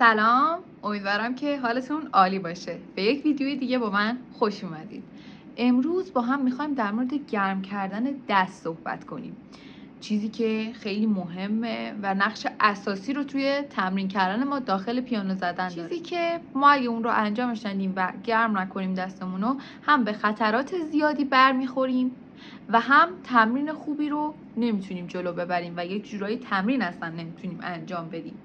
سلام، امیدوارم که حالتون عالی باشه. به یک ویدیوی دیگه با من خوش اومدید. امروز با هم میخوایم در مورد گرم کردن دست صحبت کنیم. چیزی که خیلی مهمه و نقش اساسی رو توی تمرین کردن ما داخل پیانو زدن داره. چیزی که ما اگه اون رو انجامش ندیم و گرم نکنیم دستمونو، هم به خطرات زیادی برمیخوریم و هم تمرین خوبی رو نمیتونیم جلو ببریم و یک جورایی تمرین اصلا نمیتونیم انجام بدیم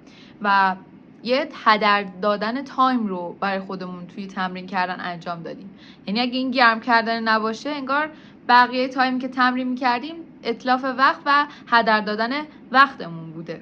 و یه هدر دادن تایم رو برای خودمون توی تمرین کردن انجام دادیم. یعنی اگه این گرم کردن نباشه انگار بقیه تایم که تمرین میکردیم اتلاف وقت و هدر دادن وقتمون بوده.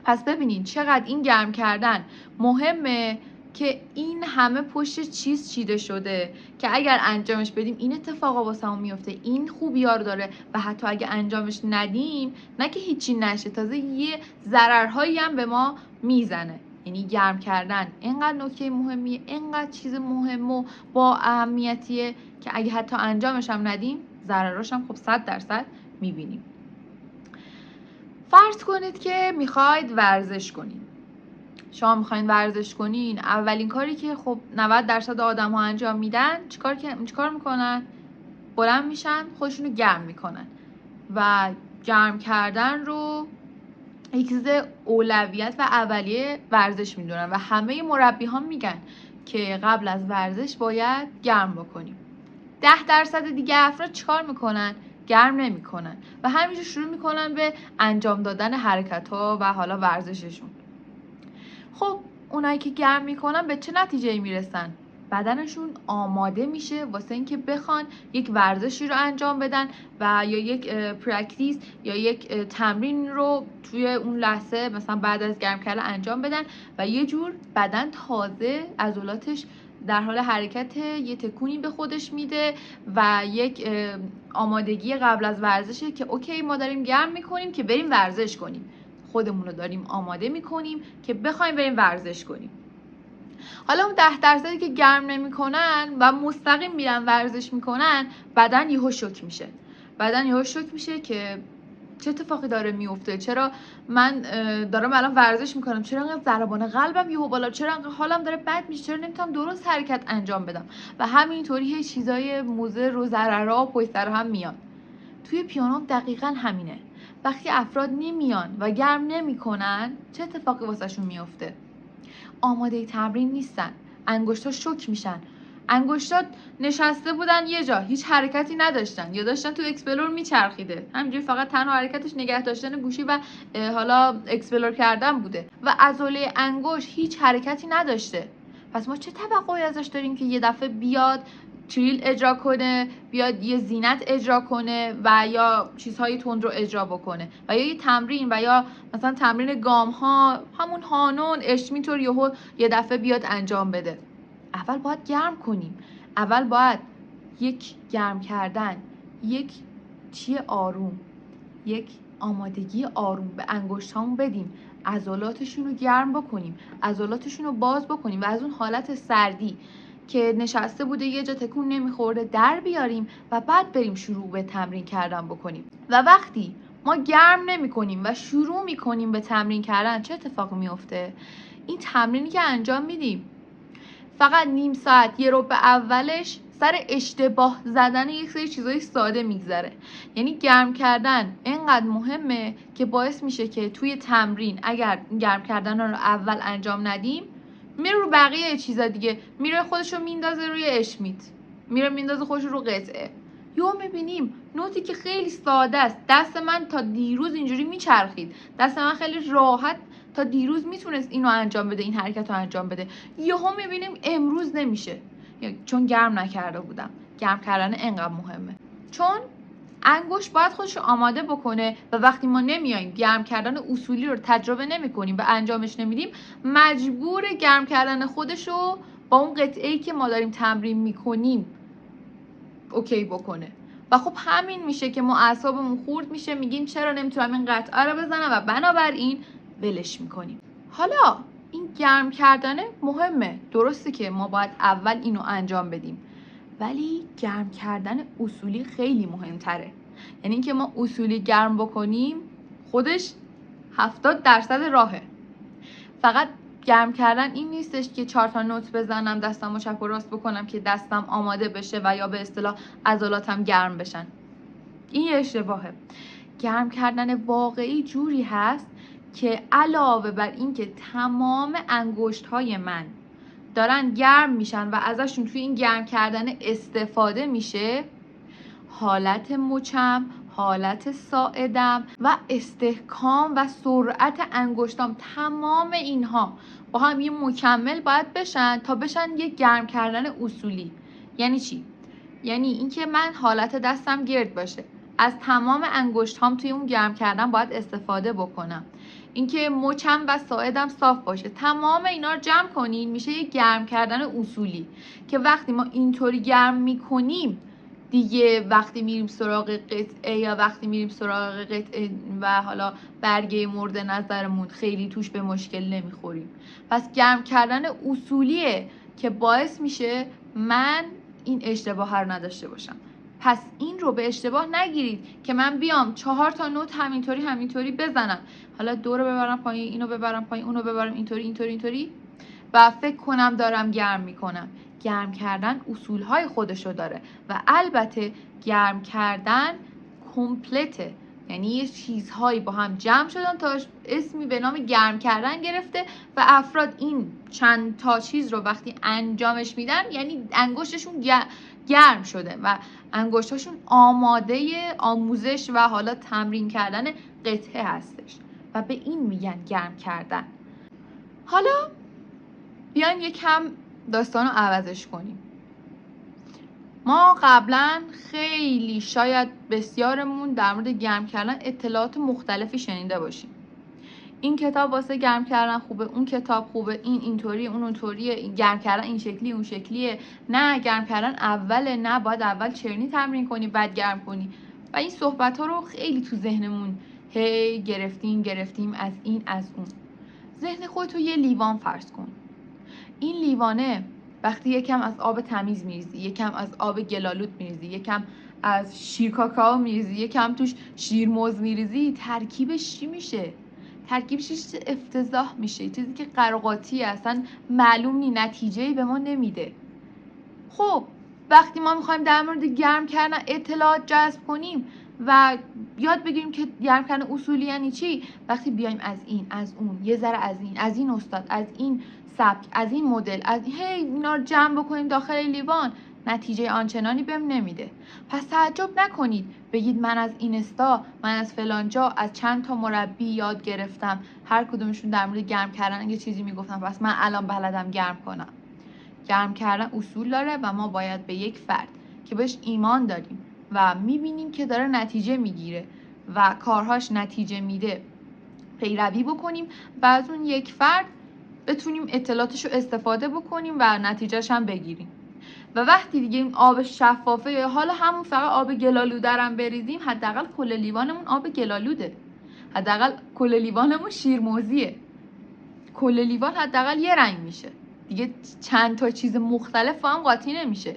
پس ببینین چقدر این گرم کردن مهمه که این همه پشت چیز چیده شده که اگر انجامش بدیم این اتفاقا واسمون میفته، این خوبی‌ها رو داره و حتی اگه انجامش ندیم نه که هیچی نشه، تازه یه ضررهایی هم به ما میزنه. یعنی گرم کردن اینقدر نکته مهمیه، اینقدر چیز مهم و با اهمیتیه که اگه حتی انجامش هم ندیم ضرراش هم خب 100% میبینیم. فرض کنید که میخواید ورزش کنید. شما میخواین ورزش کنین، اولین کاری که خب 90% آدم ها انجام میدن چیکار میکنن؟ بلند میشن خودشونو گرم میکنن و گرم کردن رو یک چیز اولویت و اولیه ورزش میدونن و همه مربی ها میگن که قبل از ورزش باید گرم بکنیم. 10% دیگه افراد چیکار میکنن؟ گرم نمیکنن و همینجور شروع میکنن به انجام دادن حرکت ها و حالا ورزششون. خب اونایی که گرم میکنن به چه نتیجه میرسن؟ بدنشون آماده میشه واسه اینکه بخوان یک ورزشی رو انجام بدن و یا یک پرکتیس یا یک تمرین رو توی اون لحظه مثلا بعد از گرم کردن انجام بدن و یه جور بدن تازه عضلاتش در حال حرکت، یه تکونی به خودش میده و یک آمادگی قبل از ورزشه که اوکی ما داریم گرم میکنیم که بریم ورزش کنیم. خودمون رو داریم آماده میکنیم که بخوایم بریم ورزش کنیم. حالا اون 10% که گرم نمیکنن و مستقیم میرن ورزش میکنن، بدن یهو شوک میشه که چه اتفاقی داره میفته؟ چرا من دارم الان ورزش میکنم، چرا انقدر ضربان قلبم یهو بالا، چرا انقدر حالم داره بد میشه، چرا نمیتونم درست حرکت انجام بدم؟ و همینطوری چیزای مضر و ضررها پشت سر هم میاد. توی پیانو دقیقاً همینه. وقتی افراد نمیان و گرم نمیکنن چه اتفاقی واسهشون میفته؟ آماده تمرین نیستن، انگشتا شوک میشن، انگشتا نشسته بودن یه جا، هیچ حرکتی نداشتن یا داشتن تو اکسپلور میچرخیده، همینجوری فقط تنها حرکتش نگه داشتن گوشی و حالا اکسپلور کردن بوده و عضله انگشت هیچ حرکتی نداشته. پس ما چه توقعی ازش داریم که یه دفعه بیاد تریل اجرا کنه، بیاد یه زینت اجرا کنه و یا چیزهای تند رو اجرا بکنه و یا یه تمرین و یا مثلا تمرین گام ها، همون هانون اشمیتور یه دفعه بیاد انجام بده. اول باید گرم کنیم، اول باید یک گرم کردن، یک چی آروم، یک آمادگی آروم به انگشت هامون بدیم، عضلاتشون رو گرم بکنیم، عضلاتشون رو باز بکنیم و از اون حالت سردی که نشسته بوده یه جا تکون نمیخورده در بیاریم و بعد بریم شروع به تمرین کردن بکنیم. و وقتی ما گرم نمی کنیم و شروع می کنیم به تمرین کردن چه اتفاقی میفته؟ این تمرینی که انجام میدیم فقط نیم ساعت یه ربع اولش سر اشتباه زدن یک سری چیزای ساده میگذره. یعنی گرم کردن اینقدر مهمه که باعث میشه که توی تمرین اگر گرم کردن رو اول انجام ندیم میره رو بقیه چیزا دیگه، میره خودشو میندازه روی اشمیت، میره میندازه خودشو رو قطعه. یا میبینیم نوتی که خیلی ساده است، دست من تا دیروز اینجوری میچرخید، دست من خیلی راحت تا دیروز میتونست اینو انجام بده، این حرکت رو انجام بده، یهو میبینیم امروز نمیشه، چون گرم نکرده بودم. گرم کردن اینقدر مهمه چون انگشت باید خودش رو آماده بکنه و وقتی ما نمیایم گرم کردن اصولی رو تجربه نمی‌کنیم و انجامش نمیدیم، مجبور گرم کردن خودش رو با اون قطعه‌ای که ما داریم تمرین می‌کنیم اوکی بکنه و خب همین میشه که ما اعصابمون خورد میشه، میگیم چرا نمیتونم این قطعه رو بزنم و بنابراین ولش میکنیم. حالا این گرم کردن مهمه، درسته که ما باید اول اینو انجام بدیم، ولی گرم کردن اصولی خیلی مهمتره. یعنی اینکه ما اصولی گرم بکنیم خودش 70% راهه. فقط گرم کردن این نیستش که 4 تا نوت بزنم، دستمو چپ و راست بکنم که دستم آماده بشه و یا به اصطلاح عضلاتم گرم بشن. این یه اشتباهه. گرم کردن واقعی جوری هست که علاوه بر این که تمام انگشت‌های من دارن گرم میشن و ازشون توی این گرم کردن استفاده میشه، حالت مچم، حالت ساعدم و استحکام و سرعت انگشتام، تمام اینها با هم یه مکمل باید بشن تا بشن یه گرم کردن اصولی. یعنی چی؟ یعنی اینکه من حالت دستم گرد باشه، از تمام انگشتام توی اون گرم کردن باید استفاده بکنم، اینکه مچم و ساعدم صاف باشه، تمام اینا رو جمع کنین میشه یه گرم کردن اصولی که وقتی ما اینطوری گرم میکنیم دیگه وقتی میریم سراغ قطعه یا وقتی میریم سراغ قطعه و حالا برگه مورد نظرمون خیلی توش به مشکل نمیخوریم. پس گرم کردن اصولیه که باعث میشه من این اشتباه رو نداشته باشم. پس این رو به اشتباه نگیرید که من بیام 4 تا نوت همینطوری بزنم، حالا دو رو ببرم پایین، اینو ببرم پایین، اونو ببرم اینطوری و فکر کنم دارم گرم میکنم. گرم کردن اصولهای خودشو داره و البته گرم کردن کمپلته، یعنی یه چیزهایی با هم جمع شدن تا اسمی به نام گرم کردن گرفته و افراد این چند تا چیز رو وقتی انجامش میدن یعنی انگشتشون گرم شده و انگشتاشون آماده آموزش و حالا تمرین کردن قطعه هستش و به این میگن گرم کردن. حالا بیایم یکم داستانو عوضش کنیم. ما قبلا خیلی شاید بسیارمون در مورد گرم کردن اطلاعات مختلفی شنیده باشیم. این کتاب واسه گرم کردن خوبه، اون کتاب خوبه، این اینطوریه، اون اونطوریه، گرم کردن این شکلیه، اون شکلیه، نه گرم کردن اوله، نه باید اول چرنی تمرین کنی بعد گرم کنی. و این صحبت ها رو خیلی تو ذهنمون هی گرفتیم از این از اون. ذهن خودتو یه لیوان فرض کن. این لیوانه وقتی یکم از آب تمیز میریزی، یکم از آب گلالود میریزی، یکم از شیر کاکائو میریزی، یکم توش شیرموز میریزی، ترکیبش چی میشه؟ ترکیبش افتضاح میشه، چیزی که قراقاتی اصلا معلوم نی، نتیجه‌ای به ما نمیده. خب وقتی ما میخوایم در مورد گرم کردن اطلاعات جذب کنیم و یاد بگیریم که گرم کردن اصولی یعنی چی، وقتی بیایم از این از اون یه ذره از این استاد، از این سبک، از این مدل، از اینا رو جمع بکنیم داخل لیوان، نتیجه آنچنانی بهم نمیده. پس تعجب نکنید بگید من از اینستا، من از فلان جا، از چند تا مربی یاد گرفتم، هر کدومشون در مورد گرم کردن یه چیزی میگفتن، پس من الان بلدم گرم کنم. گرم کردن اصول داره و ما باید به یک فرد که بهش ایمان داریم و میبینیم که داره نتیجه میگیره و کارهاش نتیجه میده پیروی بکنیم و از اون یک فرد بتونیم اطلاعاتش رو استفاده بکنیم و نتیجهش هم بگیریم. و وقتی دیگه این آب شفافه یا حالا همون فقط آب گلالوده هم بریزیم، حداقل کل لیوانمون آب گلالوده، حداقل کل لیوانمون شیرموزیه، کل لیوان حداقل یه رنگ میشه دیگه، چند تا چیز مختلف با هم قاطی نمیشه.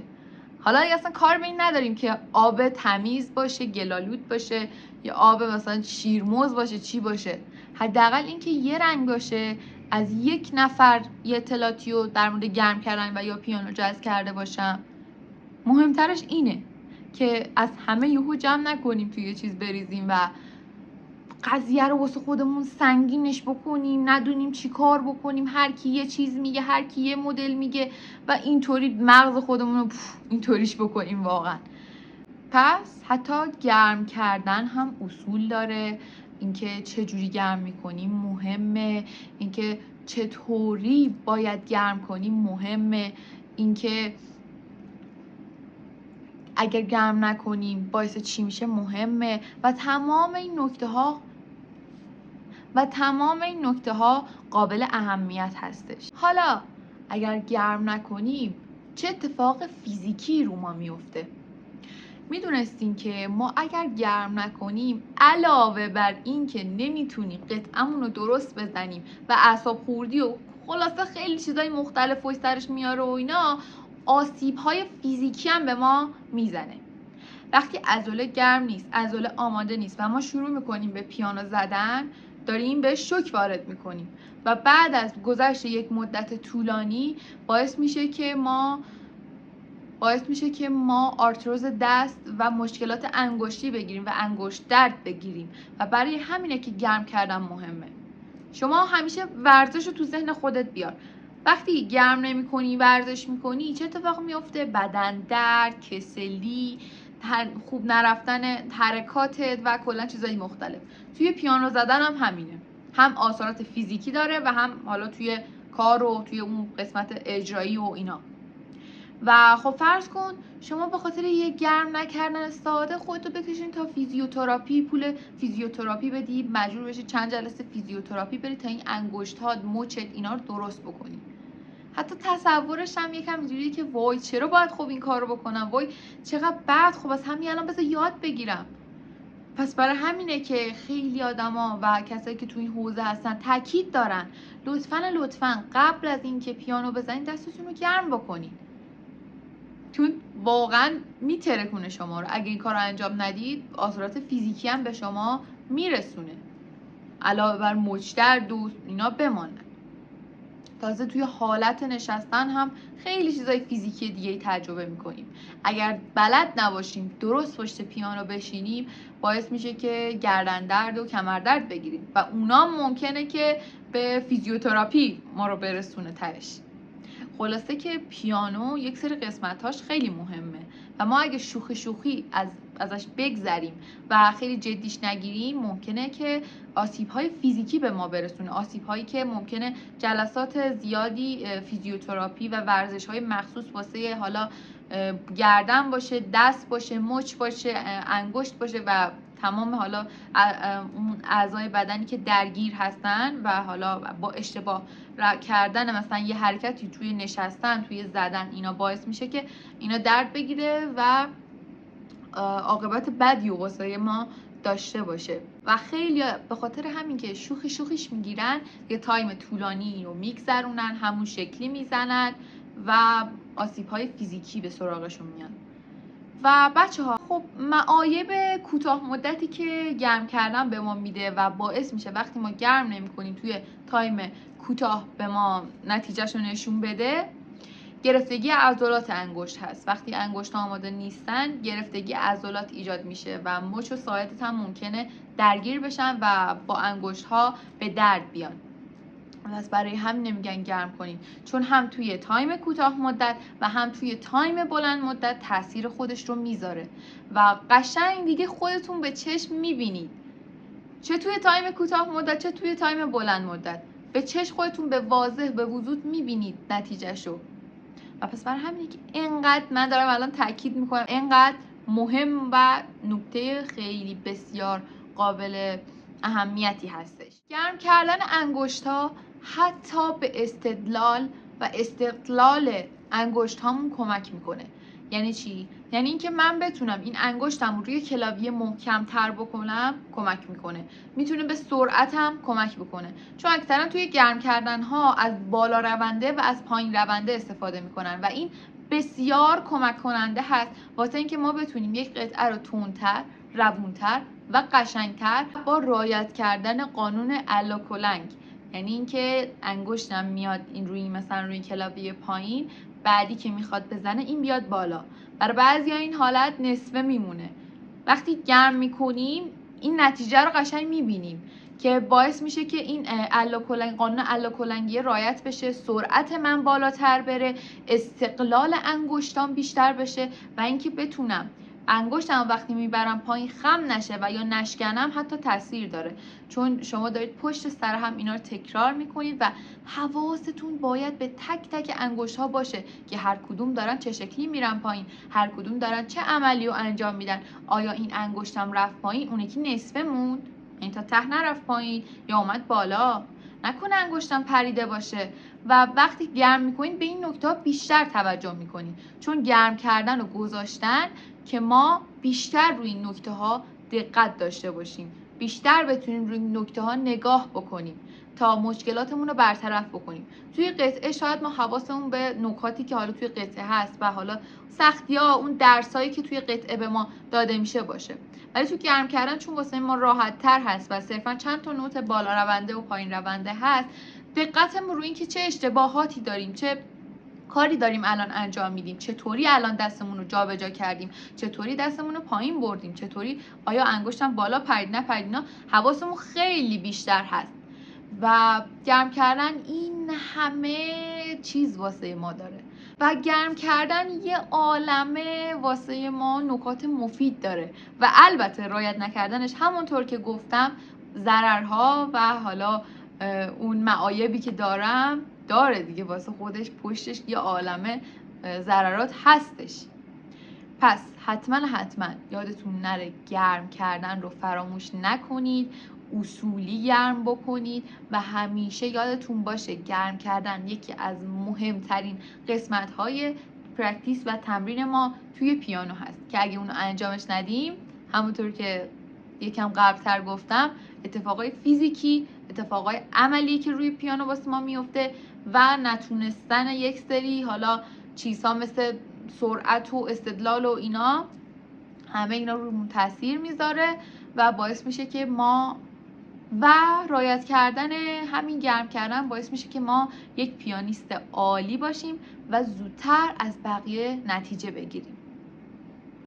حالا دیگه اصلا کار به این نداریم که آب تمیز باشه، گلالود باشه یا آب مثلا شیرموز باشه، چی باشه، حداقل اینکه یه رنگ باشه، از یک نفر یه اطلاعاتی رو در مورد گرم کردن و یا پیانو جذب کرده باشم. مهمترش اینه که از همه یهو جمع نکنیم توی یه چیز بریزیم و قضیه رو واسه خودمون سنگینش بکنیم، ندونیم چی کار بکنیم، هر کی یه چیز میگه، هر کی یه مدل میگه و اینطوری مغز خودمون رو اینطوریش بکنیم واقعا. پس حتی گرم کردن هم اصول داره، اینکه چجوری گرم میکنیم مهمه، اینکه چطوری باید گرم کنیم مهمه، اینکه اگر گرم نکنیم باعث چی میشه مهمه و تمام این نکته ها قابل اهمیت هستش. حالا اگر گرم نکنیم چه اتفاق فیزیکی رو ما میفته؟ میدونستین که ما اگر گرم نکنیم علاوه بر این که نمیتونیم قطعمون رو درست بزنیم و اعصاب خوردی و خلاصه خیلی چیزای مختلف و سرش میاره و اینا، آسیب‌های فیزیکی هم به ما میزنه. وقتی عضله گرم نیست، عضله آماده نیست و ما شروع میکنیم به پیانو زدن، داریم بهش شوک وارد میکنیم و بعد از گذشت یک مدت طولانی باعث میشه که ما آرتروز دست و مشکلات انگشتی بگیریم و انگشت درد بگیریم و برای همینه که گرم کردن مهمه. شما همیشه ورزش رو تو ذهن خودت بیار. وقتی گرم نمی‌کنی ورزش می‌کنی چه اتفاقی میفته؟ بدن درد، کسلی، خوب نرفتن حرکاتت و کلا چیزای مختلف. توی پیانو زدن هم همینه. هم آثارات فیزیکی داره و هم حالا توی کار و توی اون قسمت اجرایی و اینا. و خب فرض کن شما به خاطر یه گرم نکردن ساده خودتو بکشین تا فیزیوتراپی، پول فیزیوتراپی بدی، مجبور بشی چند جلسه فیزیوتراپی بری تا این انگشت‌هات، مچت اینا رو درست بکنی. حتی تصورش هم یکم اینجوریه که وای چرا باید خب این کارو بکنم، وای چقدر بد، خب از همین الان بذار یاد بگیرم. پس برای همینه که خیلی آدما و کسایی که تو این حوزه هستن تاکید دارن لطفاً قبل از اینکه پیانو بزنین دستتون رو گرم بکنین، چون واقعا میترکونه شما رو. اگه این کار رو انجام ندید آثارات فیزیکی هم به شما میرسونه، علاوه بر مچ درد و اینا بمانه. تازه توی حالت نشستن هم خیلی چیزای فیزیکی دیگه تجربه میکنیم. اگر بلد نباشیم درست پشت پیانو بشینیم باعث میشه که گردن درد و کمر درد بگیریم و اونا ممکنه که به فیزیوتراپی ما رو برسونه تهش. خلاصه که پیانو یک سری قسمتاش خیلی مهمه و ما اگه شوخی ازش بگذریم و خیلی جدیش نگیریم ممکنه که آسیب‌های فیزیکی به ما برسونه، آسیب‌هایی که ممکنه جلسات زیادی فیزیوتراپی و ورزش‌های مخصوص واسه حالا گردن باشه، دست باشه، مچ باشه، انگشت باشه و تمام حالا اون اعضای بدنی که درگیر هستن و حالا با اشتباه کردن مثلا یه حرکتی توی نشستن، توی زدن، اینا باعث میشه که اینا درد بگیره و عاقبت بدی واسه ما داشته باشه. و خیلی به خاطر همین که شوخیش میگیرن یه تایم طولانی رو میگذرونن، همون شکلی میزنن و آسیب‌های فیزیکی به سراغشون میان. و بچه‌ها خب معایب کوتاه مدتی که گرم کردن به ما میده و باعث میشه وقتی ما گرم نمی‌کنیم توی تایم کوتاه به ما نتیجهش رو نشون بده، گرفتگی عضلات انگشت هست. وقتی انگشت آماده نیستن گرفتگی عضلات ایجاد میشه و مچ و ساعدت هم ممکنه درگیر بشن و با انگشت ها به درد بیان. پس برای هم نمیگن گرم کنین، چون هم توی تایم کوتاه مدت و هم توی تایم بلند مدت تاثیر خودش رو میذاره و قشنگ دیگه خودتون به چشم میبینید، چه توی تایم کوتاه مدت چه توی تایم بلند مدت، به چشم خودتون به واضح به وضوح میبینید نتیجهشو. و پس برای همینه که اینقدر من دارم الان تاکید میکنم اینقدر مهم و نکته خیلی بسیار قابل اهمیتی هستش. گرم کردن انگشت‌ها حتی به استدلال و استقلال انگشت‌هامون کمک میکنه. یعنی چی؟ یعنی اینکه من بتونم این انگشتم رو روی کلاویه محکم تر بکنم کمک میکنه. میتونه به سرعتم کمک بکنه، چون اکثرا توی گرم کردن ها از بالا رونده و از پایین رونده استفاده میکنن و این بسیار کمک کننده هست واسه اینکه ما بتونیم یک قطعه رو تندتر، روونتر و قشنگتر با رعایت کردن قانون الا کلنگ، یعنی اینکه انگشتم میاد این روی مثلا روی کلاویه پایین، بعدی که میخواد بزنه این بیاد بالا. برای بعضیا این حالت نصفه میمونه. وقتی گرم میکنیم این نتیجه رو قشنگ میبینیم که باعث میشه که این قانون الا کلنگی رعایت بشه، سرعت من بالاتر بره، استقلال انگشتام بیشتر بشه و اینکه بتونم انگشتم وقتی میبرم پایین خم نشه و یا نشکنم حتی تاثیر داره، چون شما دارید پشت سر هم اینا رو تکرار میکنید و حواستون باید به تک تک انگشت ها باشه که هر کدوم دارن چه شکلی میرن پایین، هر کدوم دارن چه عملی رو انجام میدن. آیا این انگشتم رفت پایین، اون یکی نصفه موند، این تا ته نرفت پایین یا اومد بالا، نکنه انگشتم پریده باشه. و وقتی گرم میکنین به این نکته ها بیشتر توجه میکنین، چون گرم کردن و گذاشتن که ما بیشتر روی این نکته ها دقت داشته باشیم، بیشتر بتونیم روی این نکته ها نگاه بکنیم تا مشکلاتمون رو برطرف بکنیم. توی قطعه شاید ما حواسمون به نکاتی که حالا توی قطعه هست و حالا سختی ها، اون درسایی که توی قطعه به ما داده میشه باشه، ولی تو گرم کردن چون واسه ما راحت تر هست و صرفا چند تا نوت بالا رونده و پایین رونده هست، دقتمون رو این که چه اشتباهاتی داریم، چه کاری داریم الان انجام میدیم، چطوری الان دستمون رو جابجا کردیم، چطوری دستمون رو پایین بردیم، چطوری آیا انگشتم بالا پرید نپرید، اینا حواسمون خیلی بیشتر هست. و گرم کردن این همه چیز واسه ما داره و گرم کردن یه عالمه واسه ما نکات مفید داره و البته رعایت نکردنش همونطور که گفتم ضررها و حالا اون معایبی که داره دیگه، واسه خودش پشتش یه عالمه ضررات هستش. پس حتما یادتون نره گرم کردن رو فراموش نکنید، اصولی گرم بکنید و همیشه یادتون باشه گرم کردن یکی از مهمترین قسمت‌های پرکتیس و تمرین ما توی پیانو هست که اگه اونو انجامش ندیم، همونطور که یکم قبلتر گفتم، اتفاقای فیزیکی، اتفاقای عملی که روی پیانو واسه ما میفته و نتونستن یک سری حالا چیزها مثل سرعت و استدلال و اینا، همه اینا رو تاثیر میذاره و باعث میشه که ما و رعایت کردن همین گرم کردن باعث میشه که ما یک پیانیست عالی باشیم و زودتر از بقیه نتیجه بگیریم.